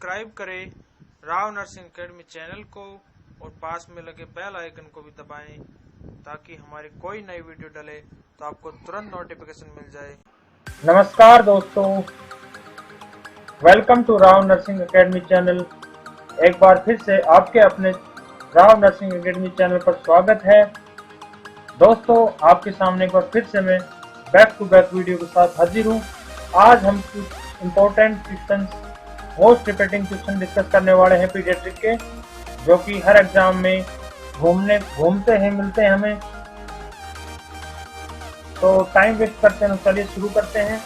Subscribe करें Rao nursing academy channel को और पास में लगे बेल आइकन को भी दबाएं ताकि हमारी कोई नई वीडियो डले तो आपको तुरंत नोटिफिकेशन मिल जाए। नमस्कार दोस्तों, welcome to Rao nursing academy channel. एक बार फिर से आपके अपने राव नर्सिंग एकेडमी चैनल पर स्वागत है। दोस्तों, आपके सामने एक बार फिर से मैं बैक टू बैक वीडियो के साथ हाजिर हूँ। आज हम कुछ important question, most repeating question discuss करने वाले हैं पीडियाट्रिक के, जो कि हर एग्जाम में घूमते हैं, मिलते हैं हमें। तो टाइम वेस्ट करते हैं, चलिए शुरू करते हैं।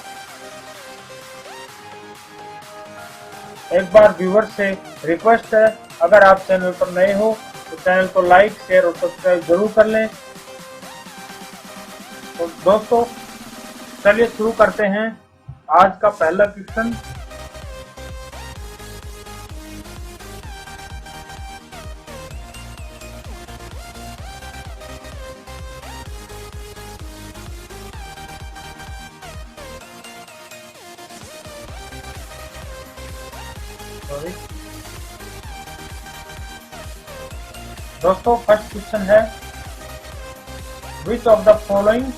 एक बार व्यूअर से रिक्वेस्ट है, अगर आप चैनल पर नए हो तो चैनल को लाइक, शेयर और सब्सक्राइब जरूर कर लें। तो दोस्तों, चलिए शुरू करते हैं आज का पहला क्वेश्चन। दोस्तों, फर्स्ट क्वेश्चन है, विच of the following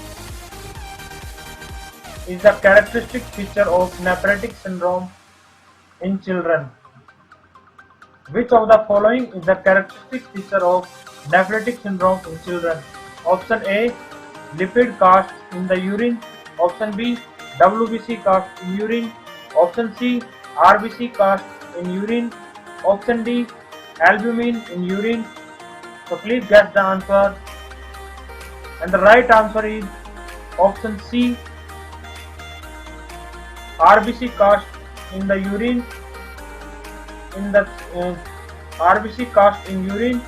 is the characteristic feature of nephrotic syndrome in children? Which of the following is the characteristic feature of nephrotic syndrome in children? Option A, lipid cast in the urine. Option B, WBC cast in urine. Option C, RBC cast in urine. Option D, albumin in urine. So please guess the answer. And the right answer is option C, RBC cast in the urine, RBC cast in urine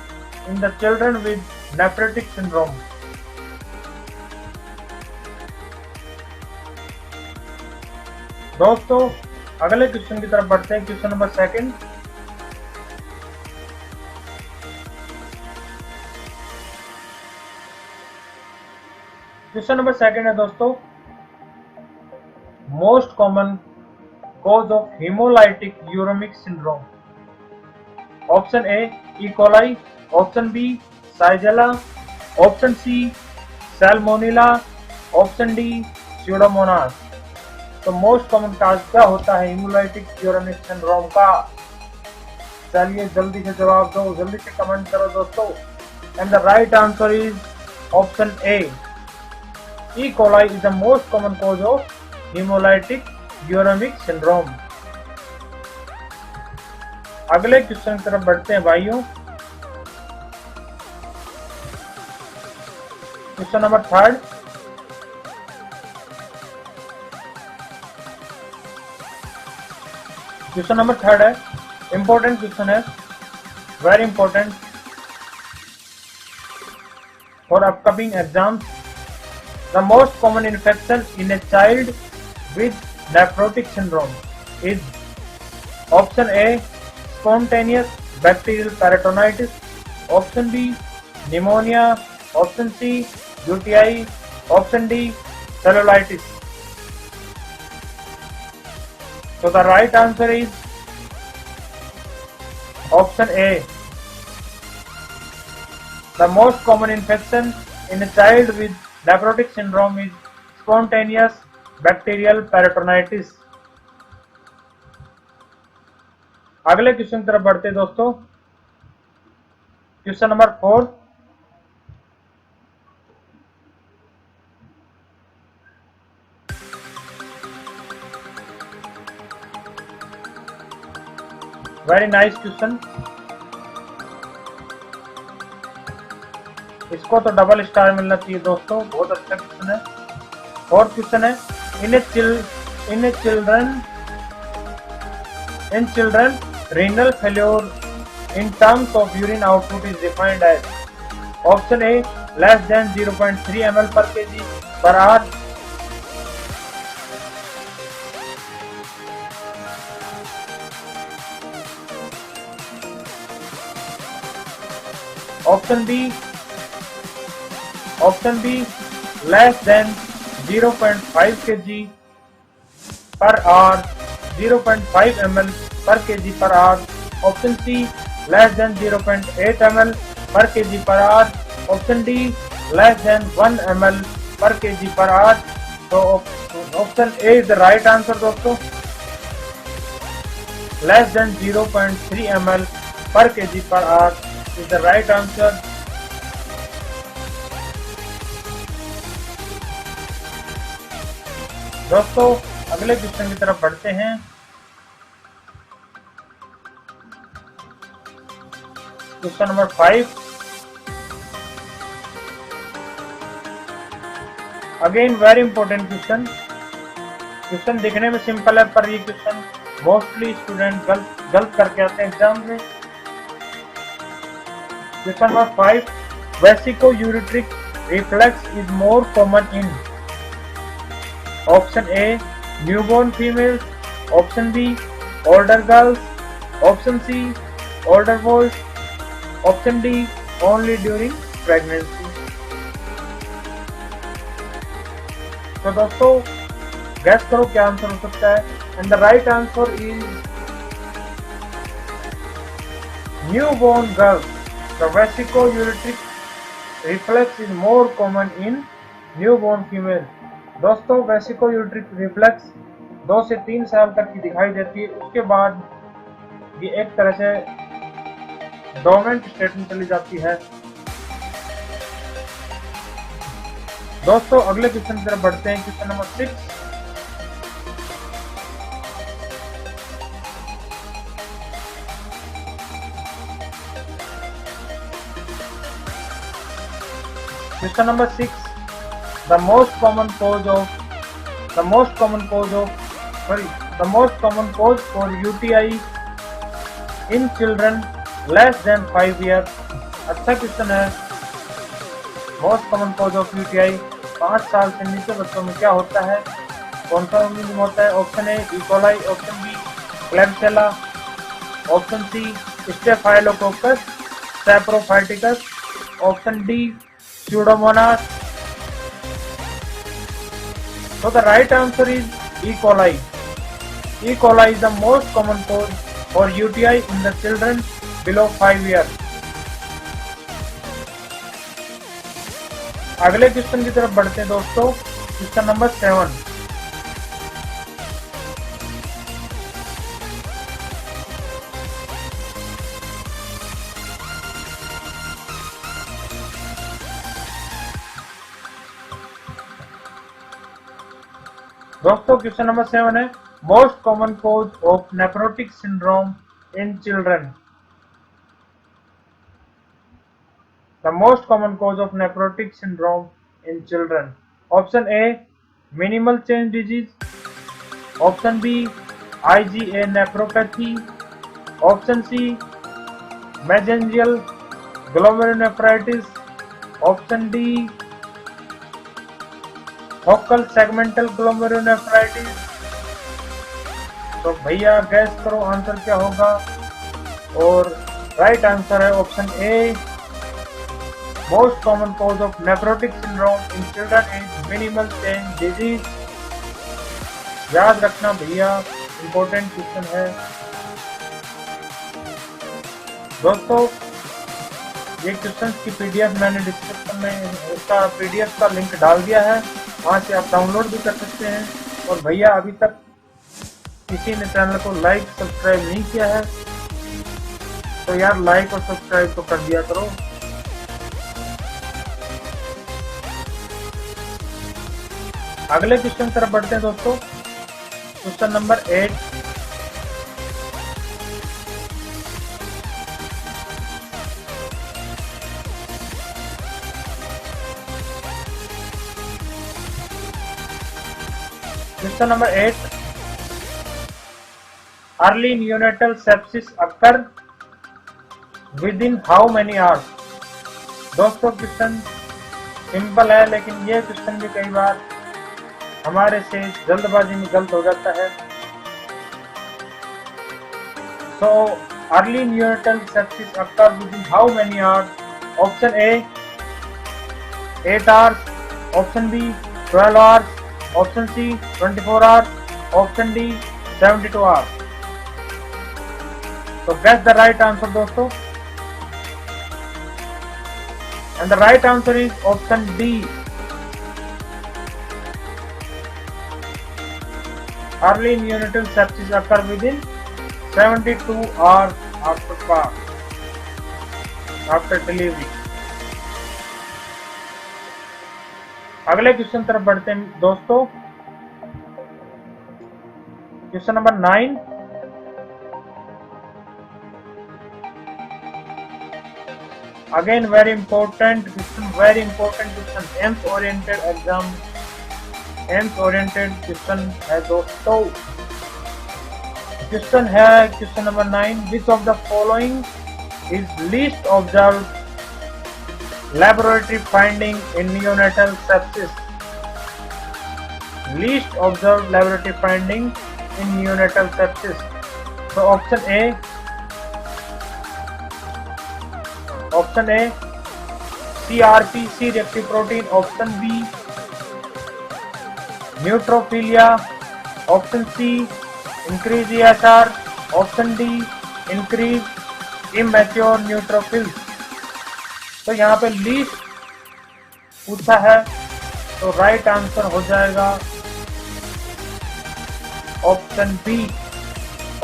in the children with nephrotic syndrome. दोस्तों, अगले question की तरफ बढ़ते हैं। Question number second. Question number second है दोस्तों, most common cause of hemolytic uremic syndrome. Option A, E. coli. Option B, Shigella. Option C, Salmonella. Option D, Pseudomonas. तो most common cause क्या होता है hemolytic uremic syndrome का? चलिए जल्दी से जवाब दो, जल्दी से कमेंट करो दोस्तों। And the right answer is option A, E. coli is the most common cause of hemolytic uremic syndrome. अगले क्वेश्चन की तरफ बढ़ते हैं भाइयों। Question number third. Question number third है, इंपॉर्टेंट क्वेश्चन है, very important for upcoming exams. The most common infection in a child with nephrotic syndrome is option A, spontaneous bacterial peritonitis. Option B, pneumonia. Option C, UTI. Option D, cellulitis. So the right answer is option A. The most common infection in a child with nephrotic syndrome is spontaneous bacterial peritonitis. अगले question की तरफ बढ़ते हैं दोस्तों। Question number 4। Very nice question, इसको तो double star मिलना चाहिए दोस्तों, बहुत अच्छा क्वेश्चन है। और क्वेश्चन है, in children renal failure in terms of urine output is defined as option A, less than 0.3 ml per kg per hour. Option B, less than 0.5 kg per hour, 0.5 ml per kg per hour. Option C less than 0.8 ml per kg per hour. Option D less than 1 ml per kg per hour. So option A is the right answer दोस्तों. Less than 0.3 ml per kg per hour is the right answer. दोस्तों अगले question की तरफ बढ़ते हैं. Question number 5. Again very important question. Question दिखने में simple है पर ये क्वेश्चन मोस्टली स्टूडेंट गलत करके आते हैं एग्जाम में. Question number 5. Vesico-ureteric reflex is more common in. Option A newborn females. Option B older girls. Option C older boys. Option D only during pregnancy. तो दोस्तों गैस करो क्या आंसर हो सकता है. And the right answer is newborn girls. The vesico-ureteric reflex is more common in newborn females. दोस्तों vesico-ureteric reflex 2 से 3 साल तक की दिखाई देती है. उसके बाद ये एक तरह से डोमेंट स्टेट में चली जाती है. दोस्तों अगले क्वेश्चन की तरफ बढ़ते हैं. Question number 6. Question number 6. The most common cause for UTI in children less than 5 years. अच्छा क्वेश्चन है. Most common cause of UTI 5 साल से नीचे बच्चों में क्या होता है. कौन सा ऑर्गेनिज्म होता है. Option A E coli. Option B Klebsiella. Option C Staphylococcus saprophyticus. Option D Pseudomonas. So the right answer is E. coli. E. coli is the most common cause for UTI in the children below 5 years. अगले question की तरफ बढ़ते हैं दोस्तों. Question number 7. दोस्तों question number 7 है. Most common cause of nephrotic syndrome in children. The most common cause of nephrotic syndrome in children. Option A minimal change disease. Option B IgA nephropathy. Option C mesangial glomerulonephritis. Option D focal segmental glomerulonephritis. तो भैया guess करो answer क्या होगा. और right answer है option A. Most common cause of nephrotic syndrome in children is minimal change disease. याद रखना भैया इंपॉर्टेंट क्वेश्चन है. दोस्तों ये क्वेश्चन की PDF मैंने डिस्क्रिप्शन में उसका PDF का लिंक डाल दिया है. वहां से आप डाउनलोड भी कर सकते हैं. और भैया अभी तक किसी ने चैनल को लाइक सब्सक्राइब नहीं किया है तो यार लाइक और सब्सक्राइब तो कर दिया करो. अगले क्वेश्चन तरफ बढ़ते हैं दोस्तों. Question number 8. Question number 8. Early neonatal sepsis occur within how many hours? दोस्तों क्वेश्चन सिंपल है लेकिन ये क्वेश्चन भी कई बार हमारे से जल्दबाजी में गलत हो जाता है. So early neonatal sepsis occur within how many hours? Option A 8 hours. Option B 12 hours. Option C 24 hours. Option D 72 hours. तो guess the right answer दोस्तों. And the right answer is option D. Early neonatal sepsis occur within 72 hours after birth, after delivery. अगले question तरफ बढ़ते हैं दोस्तों. Question number 9. Again very important question. AIMS oriented exam. AIMS oriented question है दोस्तों. Question है question number 9. Which of the following is least observed laboratory finding in neonatal sepsis? Least observed laboratory finding in neonatal sepsis. So option A, CRP, C-reactive protein. Option B, neutrophilia. Option C, increase ESR. Option D, increase immature neutrophils. तो यहाँ पे least पूछा है, तो right answer हो जाएगा option B.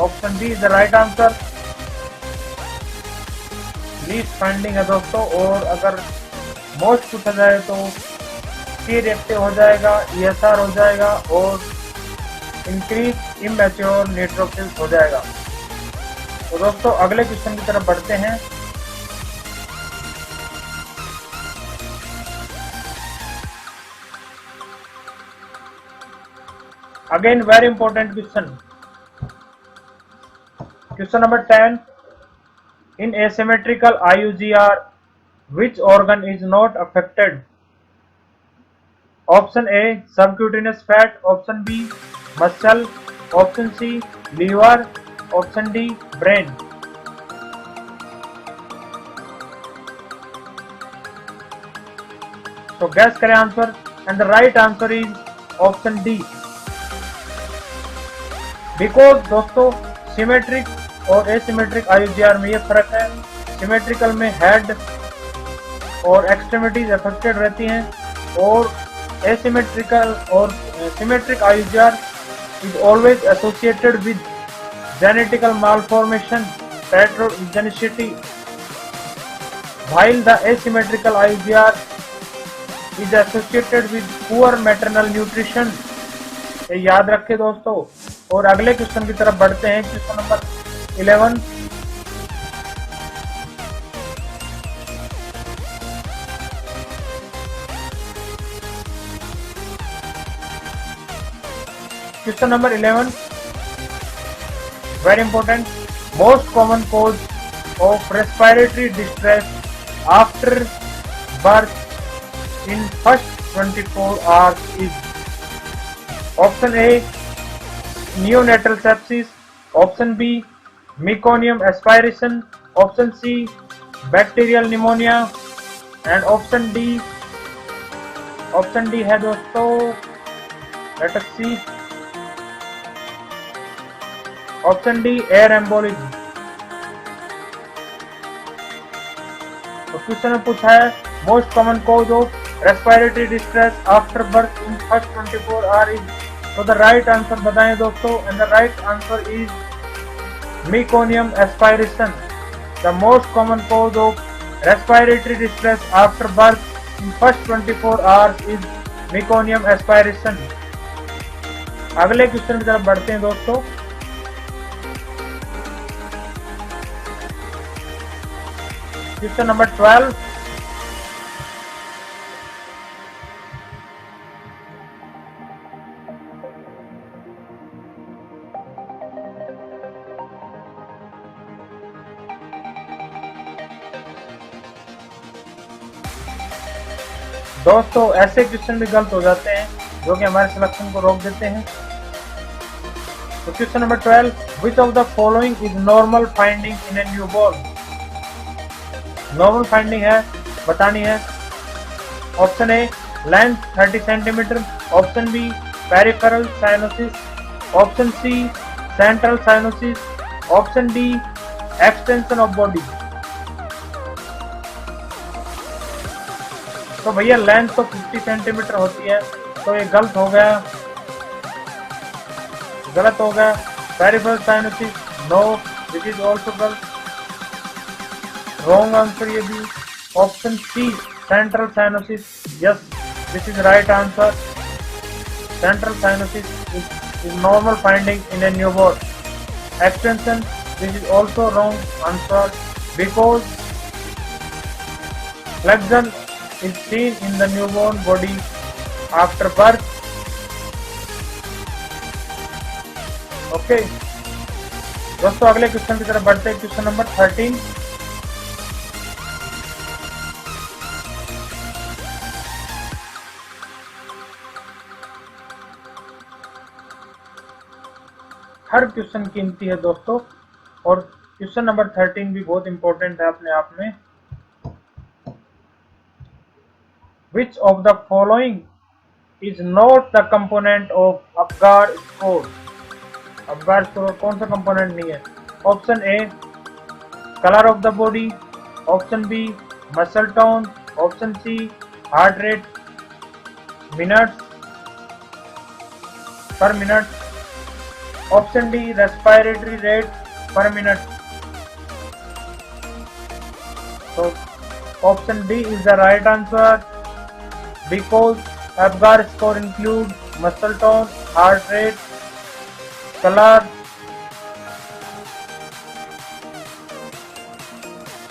Option B is the right answer. Least finding है दोस्तों. और अगर मोस्ट पूछा जाए तो सी रिएक्टिव हो जाएगा, ईएसआर हो जाएगा और इंक्रीज इमैच्योर न्यूट्रोफिल्स हो जाएगा. तो दोस्तों अगले क्वेश्चन की तरफ बढ़ते हैं. Again very important question. Question number 10. In asymmetrical IUGR, which organ is not affected? Option A, subcutaneous fat. Option B, muscle. Option C, liver. Option D, brain. So guess करें answer. And the right answer is option D. Because दोस्तों symmetric और asymmetric IUGR में ये फर्क है. Symmetrical में head और extremities affected रहती हैं और एसिमेट्रिकल और symmetric IUGR is always associated with genetical malformation, pathogenicity, while the asymmetrical IUGR is associated with poor maternal nutrition. ये याद रखें दोस्तों. और अगले क्वेश्चन की तरफ बढ़ते हैं. Question number 11. Question number 11 very important. Most common cause of respiratory distress after birth in first 24 hours is. Option A, neonatal sepsis. Option B, meconium aspiration. Option C, bacterial pneumonia. And option D है दोस्तों, let us see. Option D, air embolism. तो question में पूछा है most common cause of respiratory distress after birth in first 24 hours is. तो the right answer बताएं दोस्तों. And the right answer is meconium aspiration. The most common cause of respiratory distress after birth in first 24 hours is meconium aspiration. अगले question की तरफ बढ़ते हैं दोस्तों. Question number 12. दोस्तों ऐसे क्वेश्चन भी गलत हो जाते हैं जो कि हमारे सिलेक्शन को रोक देते हैं. तो question number 12. Which of the following is normal finding in a newborn? Normal finding है, बतानी है. Option A, length 30 centimetre. Option B, peripheral cyanosis. Option C, central cyanosis. Option D, extension of body. तो भैया length तो 50 centimetre होती है, तो ये गलत हो गया, गलत हो गया। Peripheral cyanosis no, this is also गलत, रॉन्ग आंसर ये भी। Option C central cyanosis, yes this is right answer. Central cyanosis is normal finding in a newborn. Extension, this is also wrong answer because flexion is seen in the newborn body after birth. Okay. दोस्तों अगले question की तरफ बढ़ते हैं। Question number 13। हर question कीमती है दोस्तों, और क्वेश्चन नंबर 13 भी बहुत इंपॉर्टेंट है अपने आप में। Which of the following is not the component of Apgar score. Apgar score कौन सा कंपोनेंट नहीं है? Option A colour of the body, option B muscle tone, option C heart rate minutes per minute, option D respiratory rate per minute. तो option D is the right answer because Apgar score include muscle tone, heart rate, colour,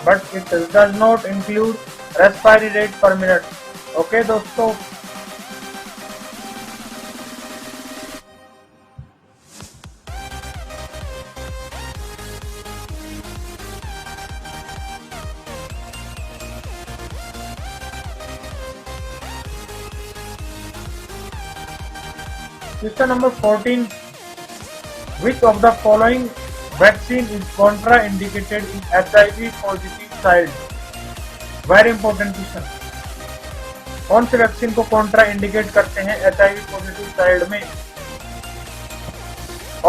but it does not include respiratory rate per minute. Okay दोस्तों, Question number 14. Which of the following vaccine is contraindicated in HIV positive child? Very important question. कौन से vaccine को Contra indicate करते हैं HIV positive child में?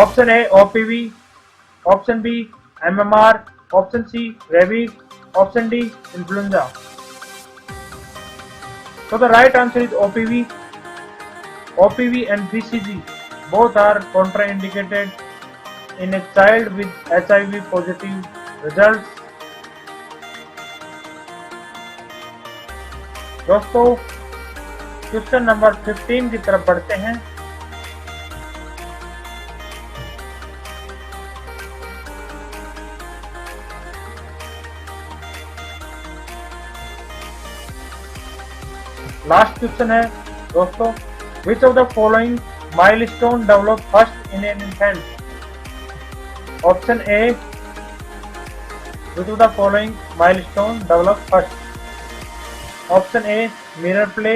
Option A OPV, option B MMR, option C rabies, option D influenza. So the right answer is OPV. OPV and BCG both are contraindicated in a child with HIV positive results. दोस्तों question number 15 की तरफ बढ़ते हैं। Last question है दोस्तों, which of the following milestone develop first in an infant? Option A, which of the following milestone develop first? Option A, mirror play,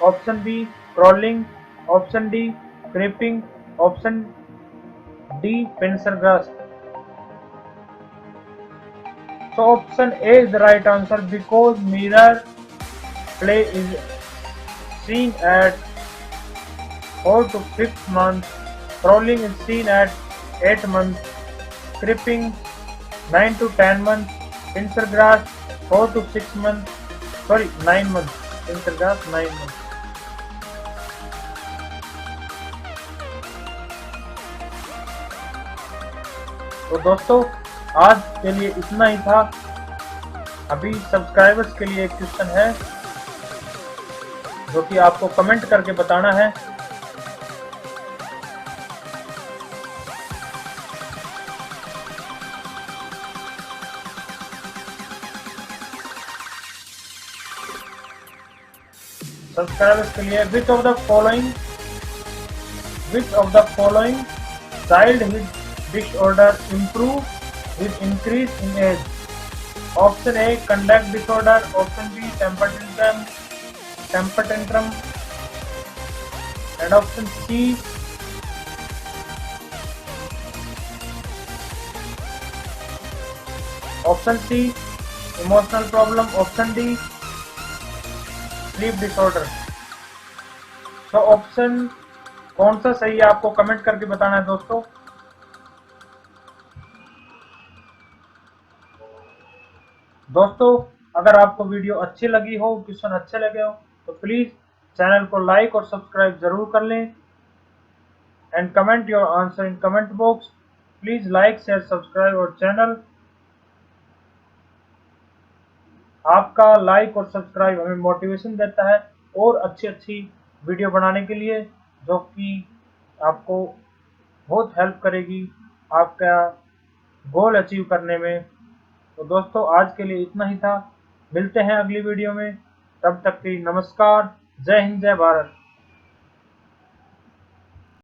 option B, crawling, option D, creeping, option D, pincer grasp. So option A is the right answer because mirror play is seen at 4 to 6 months, crawling is seen at 8 months, creeping 9 to 10 months, pincer grasp 4 to 6 months, 9 months, pincer grasp 9 months. तो दोस्तों आज के लिए इतना ही था। अभी subscribers के लिए एक क्वेश्चन है जो कि आपको कमेंट करके बताना है। सब्सक्राइबर्स के लिए which of the following child with disorder improve with increase in age? Option A conduct disorder, option B temper tantrum, and option C emotional problem, option D sleep disorder. तो option कौन सा सही है आपको comment करके बताना है दोस्तों। दोस्तों, अगर आपको वीडियो अच्छी लगी हो, क्वेश्चन अच्छे लगे हो, तो प्लीज चैनल को लाइक और सब्सक्राइब जरूर कर लें and comment your answer in comment box. Please like share subscribe और चैनल। आपका लाइक और सब्सक्राइब हमें मोटिवेशन देता है और अच्छी अच्छी वीडियो बनाने के लिए, जो कि आपको बहुत हेल्प करेगी आपका गोल अचीव करने में। तो दोस्तों, आज के लिए इतना ही था। मिलते हैं अगली वीडियो में। तब तक के लिए नमस्कार। जय हिंद, जय भारत।